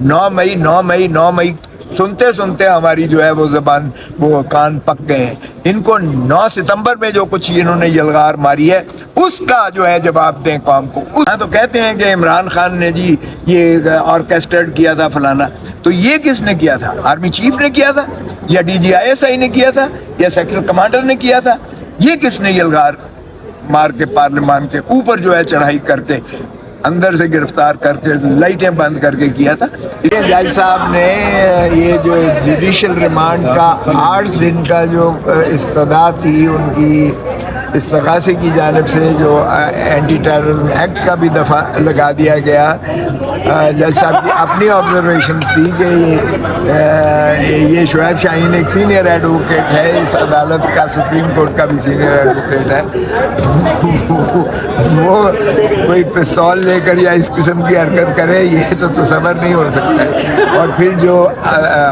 9 مئی سنتے سنتے ہماری جو ہے وہ زبان وہ کان پک گئے ہیں۔ ان کو 9 ستمبر میں جو کچھ انہوں نے یلغار ماری ہے اس کا جو ہے جواب دیں قوم کو۔ تو کہتے ہیں کہ عمران خان نے جی یہ آرکیسٹریٹ کیا تھا فلانا، تو یہ کس نے کیا تھا؟ آرمی چیف نے کیا تھا یا DGISI نے کیا تھا یا سیکٹر کمانڈر نے کیا تھا؟ یہ کس نے یلغار مار کے پارلیمان کے اوپر جو ہے چڑھائی کر کے اندر سے گرفتار کر کے لائٹیں بند کر کے کیا تھا؟ جج صاحب نے یہ جو جوڈیشل ریمانڈ کا 8 دن کا جو استدعا تھی ان کی استغاثے کی جانب سے، جو اینٹی ٹیررزم ایکٹ کا بھی دفعہ لگا دیا گیا، جج صاحب کی اپنی آبزرویشن تھی کہ یہ شعیب شاہین ایک سینئر ایڈوکیٹ ہے، اس عدالت کا سپریم کورٹ کا بھی سینئر ایڈوکیٹ ہے، وہ کوئی پستول لے کر یا اس قسم کی حرکت کرے یہ تو تصور نہیں ہو سکتا ہے۔ اور پھر جو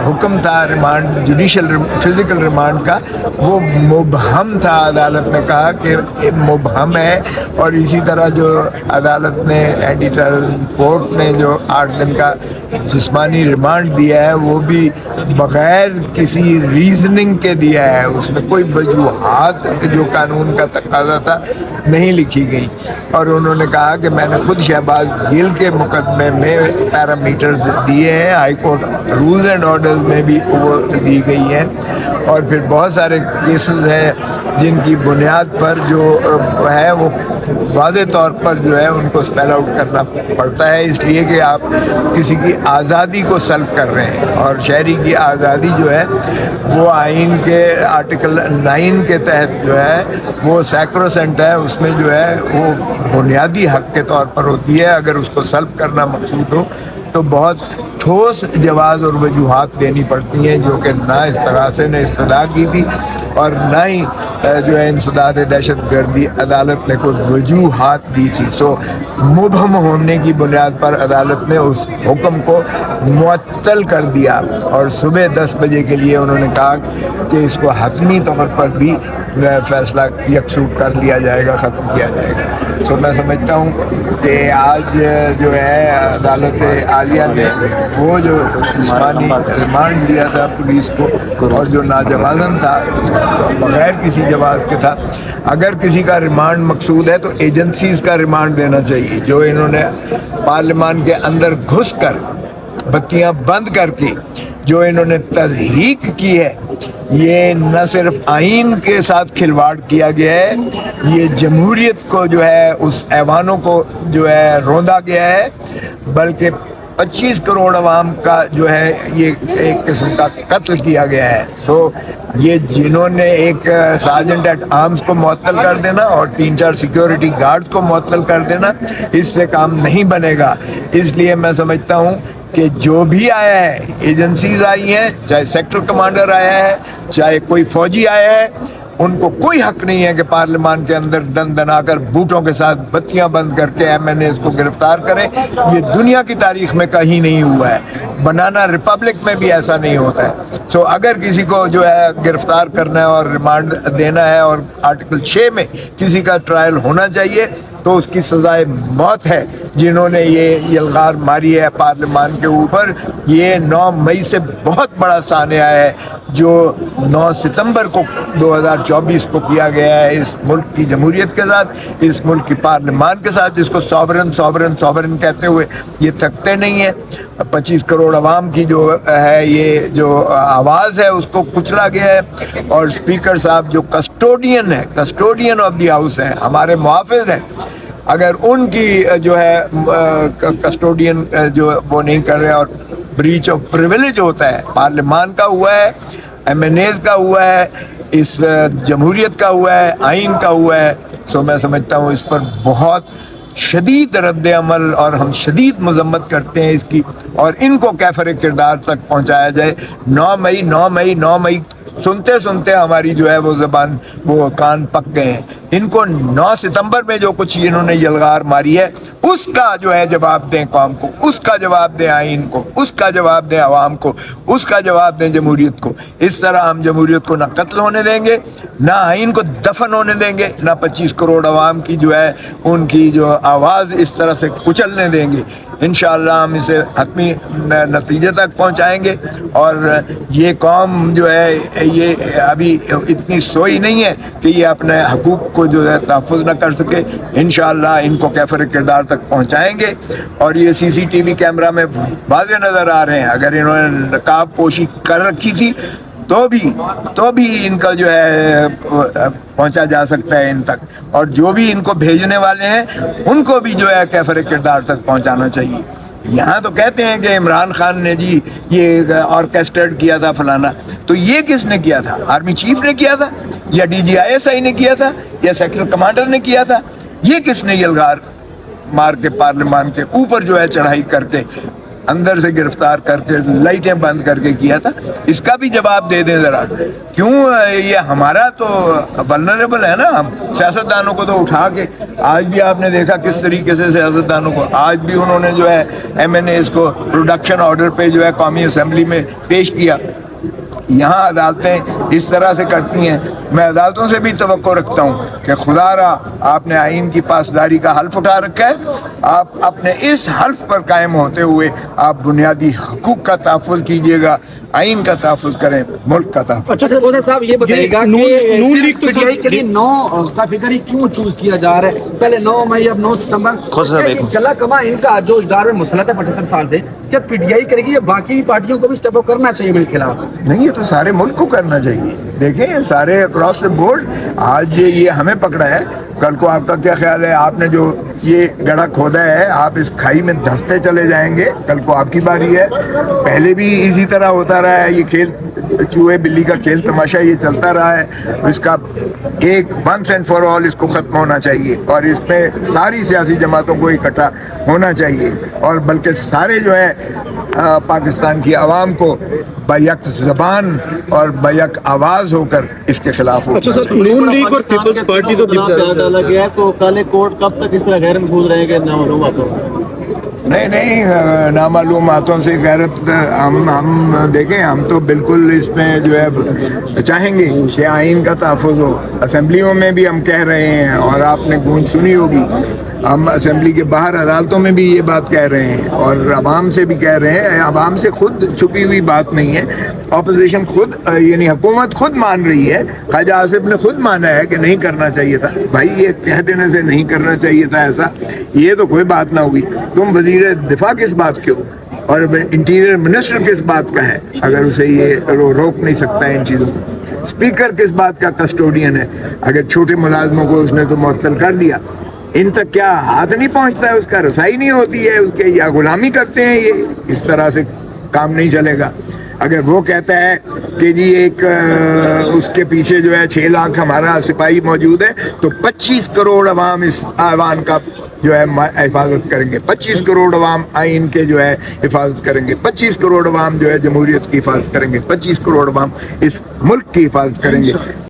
حکم تھا ریمانڈ جوڈیشل فزیکل ریمانڈ کا، وہ مبہم تھا، عدالت نے کہا کہ مبہم ہے، اور اسی طرح جو عدالت نے اینٹی ٹیررزم کورٹ نے جو 8 دن کا جسمانی ریمانڈ دیا ہے وہ بھی بغیر کسی ریزننگ کے دیا ہے، اس میں کوئی وجوہات جو قانون کا تقاضا تھا نہیں لکھی گئی، اور انہوں نے کہا کہ میں نے خود شہباز گل کے مقدمے میں پیرامیٹرز دیے ہیں، high court rules and orders میں بھی وہ دی گئی ہیں، اور پھر بہت سارے کیسز ہیں جن کی بنیاد پر جو ہے وہ واضح طور پر جو ہے ان کو اسپیل آؤٹ کرنا پڑتا ہے، اس لیے کہ آپ کسی کی آزادی کو سلب کر رہے ہیں، اور شہری کی آزادی جو ہے وہ آئین کے آرٹیکل 9 کے تحت جو ہے وہ سیکروسنٹ ہے، اس میں جو ہے وہ بنیادی حق کے طور پر ہوتی ہے۔ اگر اس کو سلب کرنا مقصود ہو تو بہت ٹھوس جواز اور وجوہات دینی پڑتی ہیں، جو کہ نہ استغاثے نے استدعا کی تھی اور نہ ہی جو ہے انسداد دہشت گردی عدالت نے کوئی وجوہات دی تھی۔ سو مبہم ہونے کی بنیاد پر عدالت نے اس حکم کو معطل کر دیا، اور صبح 10 بجے کے لیے انہوں نے کہا کہ اس کو حتمی طور پر بھی فیصلہ یکسوٹ کر لیا جائے گا، ختم کیا جائے گا۔ سو میں سمجھتا ہوں کہ آج جو ہے عدالت عالیہ نے وہ جو جسمانی ریمانڈ دیا تھا پولیس کو، اور جو ناجوازن تھا، بغیر کسی جواز کے تھا، اگر کسی کا ریمانڈ مقصود ہے تو ایجنسیز کا ریمانڈ دینا چاہیے۔ جو انہوں نے پارلیمان کے اندر گھس کر بتیاں بند کر کے جو انہوں نے تضحیق کی ہے، یہ نہ صرف آئین کے ساتھ کھلواڑ کیا گیا ہے، یہ جمہوریت کو جو ہے اس ایوانوں کو جو ہے روندا گیا ہے، بلکہ 25 کروڑ عوام کا جو ہے یہ ایک قسم کا قتل کیا گیا ہے۔ سو یہ جنہوں نے ایک سارجنٹ ایٹ آرمز کو معطل کر دینا اور 3-4 سیکیورٹی گارڈ کو معطل کر دینا، اس سے کام نہیں بنے گا۔ اس لیے میں سمجھتا ہوں کہ جو بھی آیا ہے، ایجنسیز آئی ہیں، چاہے سیکٹر کمانڈر آیا ہے، چاہے کوئی فوجی آیا ہے، ان کو کوئی حق نہیں ہے کہ پارلیمان کے اندر دن دنا کر بوٹوں کے ساتھ بتیاں بند کر کے MNAs کو گرفتار کریں۔ یہ دنیا کی تاریخ میں کہیں نہیں ہوا ہے، بنانا ریپبلک میں بھی ایسا نہیں ہوتا ہے۔ سو اگر کسی کو جو ہے گرفتار کرنا ہے اور ریمانڈ دینا ہے اور آرٹیکل 6 میں کسی کا ٹرائل ہونا چاہیے تو اس کی سزائے موت ہے۔ جنہوں نے یہ یلغار ماری ہے پارلیمان کے اوپر، یہ 9 مئی سے بہت بڑا سانحہ ہے جو 9 ستمبر کو 2024 کو کیا گیا ہے اس ملک کی جمہوریت کے ساتھ، اس ملک کی پارلیمان کے ساتھ، جس کو سوورن کہتے ہوئے یہ تھکتے نہیں ہیں۔ 25 کروڑ عوام کی جو ہے یہ جو آواز ہے اس کو کچلا گیا ہے، اور اسپیکر صاحب جو کسٹوڈین آف دی ہاؤس ہیں، ہمارے محافظ ہیں، اگر ان کی جو ہے کسٹوڈین جو وہ نہیں کر رہے، اور بریچ آف پریویلیج ہوتا ہے، پارلیمان کا ہوا ہے، MNAs کا ہوا ہے، اس جمہوریت کا ہوا ہے، آئین کا ہوا ہے۔ سو میں سمجھتا ہوں اس پر بہت شدید رد عمل اور ہم شدید مذمت کرتے ہیں اس کی، اور ان کو کیفر کردار تک پہنچایا جائے۔ 9 مئی سنتے سنتے ہماری جو ہے وہ زبان وہ کان پک گئے ہیں۔ ان کو 9 ستمبر میں جو کچھ انہوں نے یلغار ماری ہے اس کا جو ہے جواب دیں قوم کو، اس کا جواب دیں آئین کو، اس کا جواب دیں عوام کو، اس کا جواب دیں جمہوریت کو۔ اس طرح ہم جمہوریت کو نہ قتل ہونے دیں گے، نہ آئین کو دفن ہونے دیں گے، نہ 25 کروڑ عوام کی جو ہے ان کی جو آواز اس طرح سے کچلنے دیں گے۔ انشاءاللہ ہم اسے حتمی نتیجے تک پہنچائیں گے. اور یہ قوم جو ہے یہ ابھی اتنی سوئی نہیں ہے کہ یہ اپنے حقوق کو جو ہے تحفظ نہ کر سکے. انشاءاللہ ان کو کیفر کردار تک پہنچائیں گے. اور یہ سی سی ٹی وی کیمرہ میں واضح نظر آ رہے ہیں. اگر انہوں نے نقاب پوشی کر رکھی تھی تو بھی ان کا جو ہے پہنچا جا سکتا ہے ان تک. اور جو بھی ان کو بھیجنے والے ہیں ان کو بھی جو ہے کیفر کردار تک پہنچانا چاہیے. یہاں تو کہتے ہیں کہ عمران خان نے جی یہ آرکیسٹریٹ کیا تھا فلانا, تو یہ کس نے کیا تھا؟ آرمی چیف نے کیا تھا, یا D G I S I نے کیا تھا, یا سیکٹر کمانڈر نے کیا تھا؟ یہ کس نے یلغار مار کے پارلیمان کے اوپر جو ہے چڑھائی کر کے اندر سے گرفتار کر کے لائٹیں بند کر کے کیا تھا؟ اس کا بھی جواب دے دیں ذرا. کیوں یہ ہمارا تو ولنریبل ہے نا, ہم سیاستدانوں کو تو اٹھا کے آج بھی آپ نے دیکھا کس طریقے سے سیاستدانوں کو آج بھی انہوں نے جو ہے ایم این ایز کو پروڈکشن آرڈر پہ جو ہے قومی اسمبلی میں پیش کیا. یہاں عدالتیں اس طرح سے کرتی ہیں. میں عدالتوں سے بھی توقع رکھتا ہوں کہ خدا را آپ نے آئین کی پاسداری کا حلف اٹھا رکھا ہے, آپ اپنے اس حلف پر قائم ہوتے ہوئے آپ بنیادی حقوق کا تحفظ کیجیے گا, آئین کا تحفظ کریں, ملک کا تحفظ. اچھا سر صاحب یہ بتائیے گا کہ پی ٹی آئی کے لیے 9 کا فگر کیوں چوز کیا جا رہا ہے؟ پہلے 9 مئی اب 9 ستمبر. گلا کما ان کا جو اقدار میں مسلط ہے 75 سال سے, کیا پی ٹی آئی کرے گی یا باقی پارٹیوں کو بھی اسٹیپ اپ کرنا چاہیے میرے خلاف؟ نہیں, یہ تو سارے ملک کو کرنا چاہیے. دیکھیں سارے اکراس دا بورڈ. آج یہ ہمیں پکڑا ہے, کل کو آپ کا کیا خیال ہے؟ آپ نے جو یہ گڑھا کھودا ہے آپ اس کھائی میں دھستے چلے جائیں گے, کل کو آپ کی باری ہے. پہلے بھی اسی طرح ہوتا رہا ہے, یہ کھیل چوہے بلی کا کھیل تماشا یہ چلتا رہا ہے. اس کا ایک ونس اینڈ فار آل اس کو ختم ہونا چاہیے, اور اس میں ساری سیاسی جماعتوں کو اکٹھا ہونا چاہیے, اور بلکہ سارے جو ہے پاکستان کی عوام کو بیک زبان اور بیک آواز ہو کر اس کے خلاف ہو. اچھا سر, نون لیگ اور پیپلز پارٹی تو ڈالا گیا ہے, تو کالے کوٹ کب تک اس طرح غیر محفوظ رہیں گے نامعلوم باتوں سے؟ نہیں, نامعلوم باتوں سے غیرت ہم دیکھیں, ہم تو بالکل اس میں جو ہے چاہیں گے کہ آئین کا تحفظ ہو. اسمبلیوں میں بھی ہم کہہ رہے ہیں, اور آپ نے گونج سنی ہوگی, ہم اسمبلی کے باہر عدالتوں میں بھی یہ بات کہہ رہے ہیں, اور عوام سے بھی کہہ رہے ہیں. عوام سے خود چھپی ہوئی بات نہیں ہے, اپوزیشن خود یعنی حکومت خود مان رہی ہے. خواجہ آصف نے خود مانا ہے کہ نہیں کرنا چاہیے تھا. بھائی یہ کہہ دینے سے نہیں کرنا چاہیے تھا ایسا, یہ تو کوئی بات نہ ہوگی. تم وزیر دفاع کس بات کے ہو, اور انٹیریئر منسٹر کس بات کا ہے اگر اسے یہ روک نہیں سکتا ہے ان چیزوں کو؟ اسپیکر کس بات کا کسٹوڈین ہے اگر چھوٹے ملازموں کو اس نے تو معطل کر دیا؟ ان تک کیا ہاتھ نہیں پہنچتا ہے, اس کا رسائی نہیں ہوتی ہے اس کے, یا غلامی کرتے ہیں؟ یہ اس طرح سے کام نہیں چلے گا. اگر وہ کہتا ہے کہ جی ایک اس کے پیچھے جو ہے 6 لاکھ ہمارا سپاہی موجود ہے, تو 25 کروڑ عوام اس ایوان کا جو ہے حفاظت کریں گے, 25 کروڑ عوام آئین کے جو ہے حفاظت کریں گے, 25 کروڑ عوام جو ہے جمہوریت کی حفاظت کریں گے, 25 کروڑ عوام اس ملک کی حفاظت کریں گے.